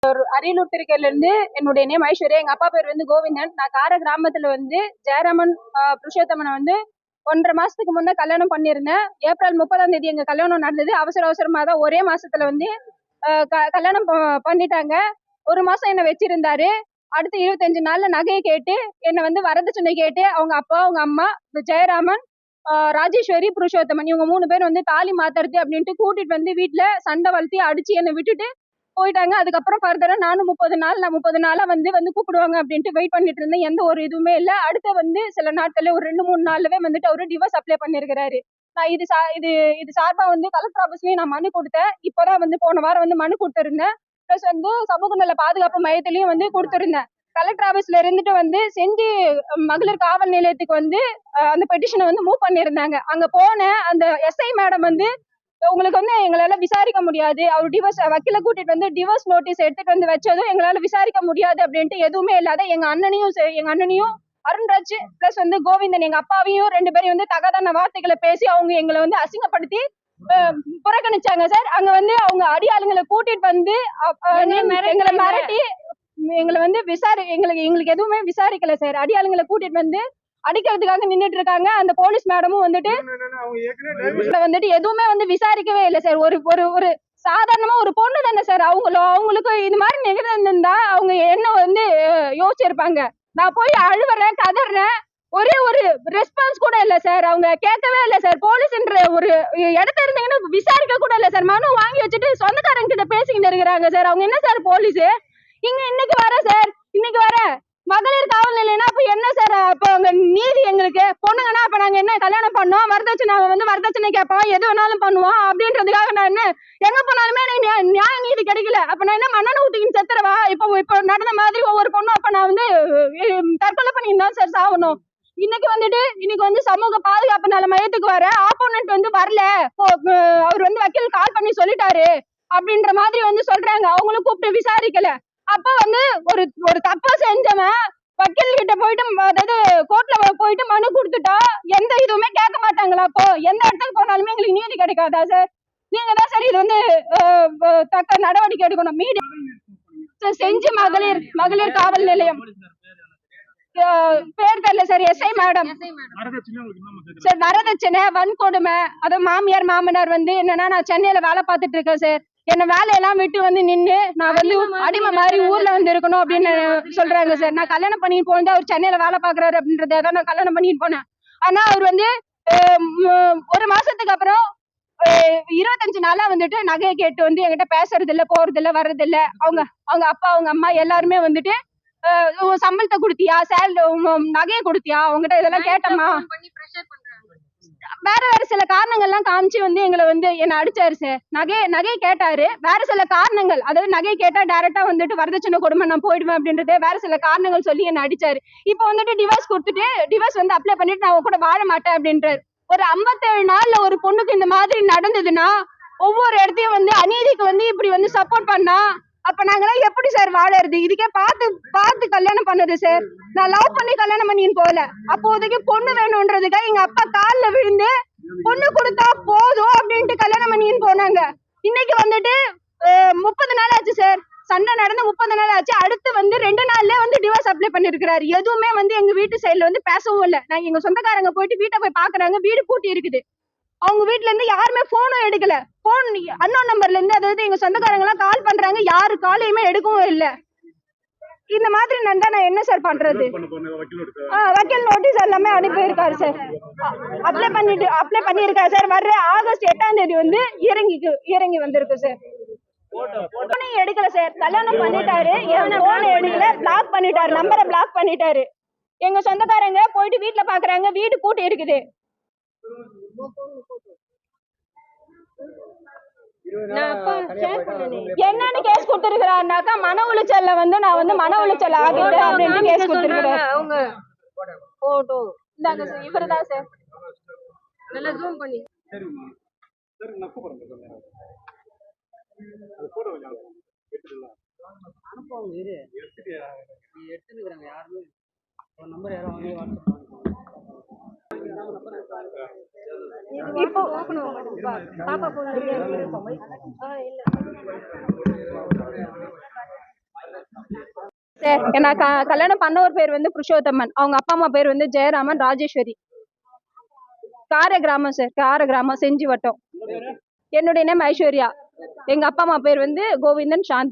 அரியலூர் திருக்கையில இருந்து என்னுடைய நேம் ஐஸ்வர்யா. எங்க அப்பா பேர் வந்து கோவிந்தன். நான் கார கிராமத்துல வந்து ஜெயராமன் புருஷோத்தமனை வந்து 1.5 மாசத்துக்கு முன்ன கல்யாணம் பண்ணியிருந்தேன். ஏப்ரல் 30ஆம் தேதி எங்க கல்யாணம் நடந்தது. அவசரமா தான் ஒரே மாசத்துல வந்து கல்யாணம் பண்ணிட்டாங்க. 1 மாசம் என்ன வச்சிருந்தாரு. அடுத்து 25 நாள்ல நகையை கேட்டு என்னை வந்து வரதட்சணை கேட்டு அவங்க அப்பா அவங்க அம்மா ஜெயராமன் ராஜேஸ்வரி புருஷோத்தமன் இவங்க 3 பேர் வந்து தாலி மாத்துறது அப்படின்ட்டு கூட்டிட்டு வந்து வீட்டுல சண்டை வளர்த்தி அடிச்சு என்னை விட்டுட்டு போயிட்டாங்க. அதுக்கப்புறம் ஃபர்தரா நானும் 30 நாளா வந்து கூப்பிடுவாங்க அப்படின்ட்டு வெயிட் பண்ணிட்டு இருந்தேன். எந்த ஒரு இதுவுமே இல்ல. அடுத்து வந்து சில நாட்கள்ல ஒரு 2-3 நாள்லவே வந்துட்டு அவரு டிவோர்ஸ் அப்ளை பண்ணிருக்கிறாரு. நான் இது சார்பா வந்து கலெக்டர் ஆபீஸ்லயும் நான் மனு கொடுத்தேன். இப்பதான் வந்து போன வாரம் வந்து மனு கொடுத்திருந்தேன். பிளஸ் வந்து சமூக நல பாதுகாப்பு மையத்திலயும் வந்து கொடுத்திருந்தேன். கலெக்டர் ஆபீஸ்ல இருந்துட்டு வந்து செஞ்சி மகளிர் காவல் நிலையத்துக்கு வந்து அந்த பெட்டிஷனை வந்து மூவ் பண்ணிருந்தாங்க. அங்க போன அந்த எஸ்ஐ மேடம் வந்து உங்களுக்கு வந்து எங்களால விசாரிக்க முடியாது, அவர் டிவோர்ஸ் வக்கீல கூட்டிட்டு வந்து டிவோர்ஸ் நோட்டீஸ் எடுத்துட்டு வந்து வச்சதும் எங்களால விசாரிக்க முடியாது அப்படின்ட்டு எதுவுமே இல்லாத எங்க அண்ணனையும் அருண்ராஜ் பிளஸ் வந்து கோவிந்தன் எங்க அப்பாவையும் 2 பேரையும் வந்து தகாதான வார்த்தைகளை பேசி அவங்க எங்களை வந்து அசிங்கப்படுத்தி புறக்கணிச்சாங்க சார். அங்க வந்து அவங்க அடியாளுங்களை கூட்டிட்டு வந்து எங்களை மிரட்டி எங்களை வந்து எங்களுக்கு எதுவுமே விசாரிக்கல சார். அடியாளுங்களை கூட்டிட்டு வந்து அடிக்கிறதுக்காக நின்றுட்டு இருக்காங்க. அந்த போலீஸ் மேடமும் வந்துட்டு எதுவுமே வந்து விசாரிக்கவே இல்லை சார். ஒரு சாதாரணமா ஒரு பொண்ணு தானே சார். அவங்களுக்கு இது மாதிரி நிகழ்ந்திருந்தா அவங்க என்ன வந்து யோசிச்சிருப்பாங்க. நான் போய் அழுவுறேன், கதறேன், ஒரே ஒரு ரெஸ்பான்ஸ் கூட இல்ல சார். அவங்க கேட்கவே இல்லை சார். போலீஸ்ன்ற ஒரு இடத்த இருந்தீங்கன்னா விசாரிக்க கூட இல்லை சார். மனு வாங்கி வச்சுட்டு சொந்தக்காரங்க கிட்ட பேசிக்கிட்டு இருக்கிறாங்க சார். அவங்க என்ன சார் போலீஸ் இன்னைக்கு வர சார், இன்னைக்கு வர மகளிர் காவல் நிலையம்னா அப்ப என்ன சார்? அப்ப அங்க நீதி எங்களுக்கு பொண்ணுங்கன்னா அப்ப நாங்க என்ன கல்யாணம் பண்ணோம், வரதட்சணை கேட்போம், எது வேணாலும் பண்ணுவோம் அப்படின்றதுக்காக நான் என்ன எங்க போனாலுமே நியாய நீதி கிடைக்கல. அப்ப நான் என்ன மண்ணெண்ணெய் ஊத்திக்கின்னு செத்துறவா? இப்போ நடந்த மாதிரி ஒவ்வொரு பொண்ணும் அப்ப நான் வந்து தற்கொலை பண்ணியிருந்தா சார் சாகணும். இன்னைக்கு வந்து சமூக பாதுகாப்பு நல மையத்துக்கு வர ஆப்போனன்ட் வந்து வரல, அவர் வந்து வக்கீல் கால் பண்ணி சொல்லிட்டாரு அப்படின்ற மாதிரி வந்து சொல்றாங்க. அவங்களும் கூப்பிட்டு விசாரிக்கல. அப்ப வந்து ஒரு தப்பா செஞ்சவன் வக்கீல் கிட்ட போயிட்டு அதாவது கோர்ட்ல போயிட்டு மனு கொடுத்துட்டா எந்த இதுவுமே கேட்க மாட்டாங்களா? அப்போ எந்த இடத்துக்கு போனாலுமே எங்களுக்கு நீதி கிடைக்காதா சார்? நீங்க தான் சார் இது வந்து தக்க நடவடிக்கை எடுக்கணும். மீடியா செஞ்சு மகளிர் காவல் நிலையம் பேர் தெரியல சார். SI madam sir. வரதட்சணை, வன்கொடுமை, அதாவது மாமியார் மாமனார் வந்து என்னன்னா நான் சென்னையில வேலை பார்த்துட்டு இருக்கேன் சார். என்ன வேலையெல்லாம் விட்டு வந்து நின்று நான் வந்து அடிமை மாதிரி ஊர்ல வந்து இருக்கணும் அப்படின்னு சொல்றாங்க சார். நான் கல்யாணம் பண்ணிட்டு போனது அவர் சென்னையில வேலை பாக்குறாரு அப்படின்றத நான் கல்யாணம் பண்ணிட்டு போனேன். ஆனா அவர் வந்து 1 மாசத்துக்கு அப்புறம் 25 நாளா வந்துட்டு நகையை கேட்டு வந்து என்கிட்ட பேசுறது இல்ல, போறது இல்ல, வர்றது இல்ல. அவங்க அப்பா அவங்க அம்மா எல்லாருமே வந்துட்டு சம்பளத்தை கொடுத்தியா, நகையை கொடுத்தியா, அவங்ககிட்ட இதெல்லாம் கேட்டோமா, வேற சில காரணங்கள்லாம் காமிச்சு வந்து எங்களை வந்து என்ன அடிச்சாரு சார். நகை கேட்டாரு, வேற சில காரணங்கள், அதாவது நகை கேட்டா டைரக்டா வந்துட்டு வரதட்சணை கொடுமை நான் போயிடுவேன் அப்படின்றது வேற சில காரணங்கள் சொல்லி என்ன அடிச்சாரு. இப்ப வந்துட்டு டிவோர்ஸ் கொடுத்துட்டு டிவோர்ஸ் வந்து அப்ளை பண்ணிட்டு நான் கூட வாழ மாட்டேன் அப்படின்றாரு. ஒரு 57 நாள்ல ஒரு பொண்ணுக்கு இந்த மாதிரி நடந்ததுன்னா ஒவ்வொரு இடத்தையும் வந்து அநீதிக்கு வந்து இப்படி வந்து சப்போர்ட் பண்ணா அப்ப நாங்களாம் எப்படி சார் வாழறது? இதுக்கே பார்த்து கல்யாணம் பண்ணது சார். நான் லவ் பண்ணி கல்யாணம் பண்ணின்னு போகல. அப்போதைக்கு பொண்ணு வேணும்ன்றதுக்காக எங்க அப்பா கால்ல விழுந்து பொண்ணு கொடுத்தா போதும் அப்படின்ட்டு கல்யாணம் பண்ணின்னு போனாங்க. இன்னைக்கு வந்துட்டு 30 நாள் ஆச்சு சார். சண்டை நடந்து 30 நாள் ஆச்சு. அடுத்து வந்து 2 நாள்ல வந்து டிவோர்ஸ் அப்ளை பண்ணிருக்கிறாரு. எதுவுமே வந்து எங்க வீட்டு சைடுல வந்து பேசவும் இல்லை. நான் எங்க சொந்தக்காரங்க போயிட்டு வீட்டை போய் பாக்குறாங்க, வீடு பூட்டி இருக்குது. அவங்க வீட்டுல இருந்து யாருமே போனும் எடுக்கல. போன் அன்னோன் நம்பர்ல இருந்து, அதாவது எங்க சொந்தக்காரங்க எல்லாம் கால் பண்றாங்க, யாரு காலையுமே எடுக்கவும் இல்லை. இந்த மாதிரி நடந்தா நான் என்ன சார் பண்றது? வக்கீல் நோட்டீஸ் எல்லாமே அனுப்பியிருக்காரு சார். அப்ளை பண்ணிருக்காரு சார். வர்ற ஆகஸ்ட் 8ஆம் தேதி வந்து இறங்கி வந்திருக்கு சார். எடுக்கல சார். கல்யாணம் பண்ணிட்டாரு, போன் எடுக்கல, பிளாக் பண்ணிட்டாரு, நம்பரை பிளாக் பண்ணிட்டாரு. எங்க சொந்தக்காரங்க போயிட்டு வீட்டுல பாக்குறாங்க, வீடு பூட்டி இருக்குது. என்னன்னு கேஸ் கொடுத்திருக்கிறாருனாக்கா மன உளைச்சல்ல வந்து நான் வந்து மன உளைச்சல் ஆகுது அப்படின்னு கேஸ் கொடுத்திருக்கிறாரு. அவங்க போட்டோ இந்தாங்க சார். இவர்தான் சார். நல்லா ஜூம் பண்ணி அனுப்புவாங்க. இரு எடுத்துக்கிறாங்க. யாருமே நம்பர் யாரும் வாங்கி வாட்ஸ்அப் இப்போ பாப்பா போன் இல்ல சார் நான் கல்யாணம் பண்ணவர் பேர் வந்து புருஷோத்தமன். அவங்க அப்பா அம்மா பேர் வந்து ஜெயராமன், ராஜேஸ்வரி. கார கிராமம் சார், கார கிராமம், செஞ்சி வட்டம். என்னுடைய நேம் ஐஸ்வர்யா. எங்க அப்பா அம்மா பேர் வந்து கோவிந்தன், சாந்தி.